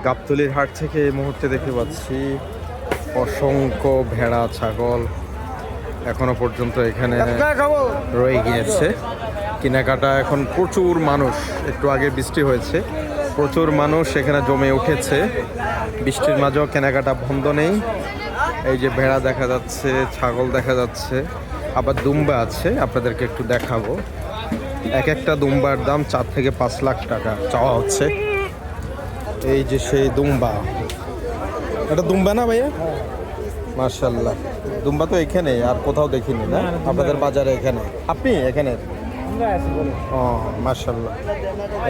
গাবতলীর হাট থেকে এই মুহূর্তে দেখতে পাচ্ছি অসংখ্য ভেড়া ছাগল এখনো পর্যন্ত এখানে রয়ে গিয়েছে। কেনাকাটা এখন প্রচুর মানুষ, একটু আগে বৃষ্টি হয়েছে, প্রচুর মানুষ এখানে জমে উঠেছে। বৃষ্টির মাঝেও কেনাকাটা বন্ধ নেই। এই যে ভেড়া দেখা যাচ্ছে, ছাগল দেখা যাচ্ছে, আবার দুম্বা আছে, আপনাদেরকে একটু দেখাবো। এক একটা দুম্বার দাম 4 থেকে 5 লাখ টাকা চাওয়া হচ্ছে। এই যে সেই দুম্বা, এটা দুম্বা না ভাইয়া? মার্শাল্লাহ, দুম্বা তো এখানে আর কোথাও দেখিনি না, আপনাদের বাজারে এখানে। আপনি এখানে? ও মার্শাল্লাহ,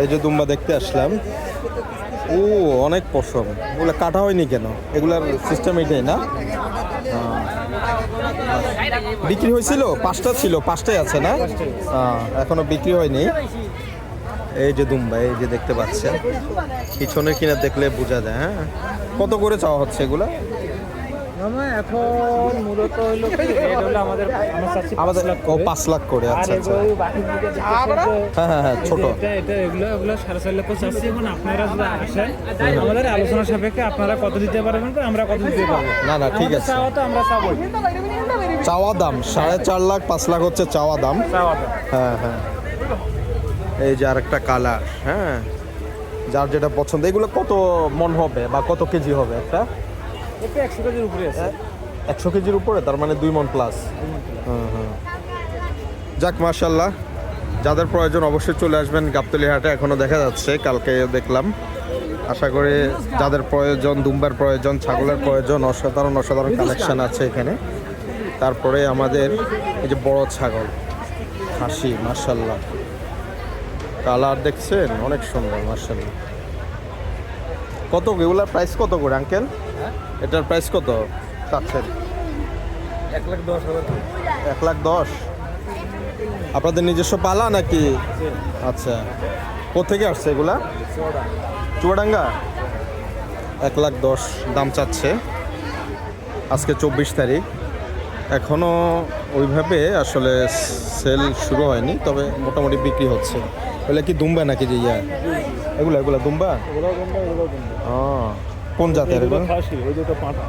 এই যে দুম্বা দেখতে আসলাম। ও অনেক পশম, ওগুলো কাটা হয়নি কেন? এগুলার সিস্টেম এটাই না? বিক্রি হয়েছিল? 5টা ছিল, 5টাই আছে না? এখনো বিক্রি হয়নি। এই যে দুম্বা, এই যে দেখতে পাচ্ছেন, পিছনে কিনা দেখলে বোঝা যায়। হ্যাঁ, কত করে চাওয়া হচ্ছে এগুলা? এখন মূলত হলো আমাদের 5 লাখ করে। আচ্ছা আচ্ছা, হ্যাঁ ছোট এটা এগুলো 4.5 লাখ চাচ্ছি। এখন আপনারা যদি আসেন আমাদের আলোচনা সাপেক্ষে আপনারা কত দিতে পারবেন, আমরা কত দিতে পারবো। না ঠিক আছে, চাওয়া তো আমরা চাবো। চাওয়া দাম 4.5 লাখ, 5 লাখ হচ্ছে চাওয়া দাম। হ্যাঁ, এই যে আরেকটা কালার। হ্যাঁ, যার যেটা পছন্দ। এগুলো কত মন হবে বা কত কেজি হবে? একটা 100 কেজির উপরে আছে। 100 কেজির উপরে, তার মানে 2 মণ প্লাস। হ্যাঁ, যাক মাশাল্লাহ, যাদের প্রয়োজন অবশ্যই চলে আসবেন গাবতলী হাটে। এখনও দেখা যাচ্ছে, কালকে দেখলাম। আশা করি যাদের প্রয়োজন, দুম্বার প্রয়োজন, ছাগলের প্রয়োজন, অসাধারণ কালেকশন আছে এখানে। তারপরে আমাদের এই যে বড় ছাগল, খাসি, মাশাল্লাহ, কালার দেখছেন অনেক সুন্দর মাশাল্লাহ। কত এগুলার প্রাইস কত করে আঙ্কেল? এটার প্রাইস কত চাচ্ছেন? 1,10,000। 1,10,000? আপনাদের নিজস্ব পালা নাকি? আচ্ছা, কোথেকে আসছে এগুলা? চুয়াডাঙ্গা। 1,10,000 দাম চাচ্ছে। আজকে 24 তারিখ, এখনও ওইভাবে আসলে সেল শুরু হয়নি, তবে মোটামুটি বিক্রি হচ্ছে। এগুলো কি দুম্বা নাকি? যে এগুলা দুম্বা? কোন জাতের? ওই দুটো পাঁঠা।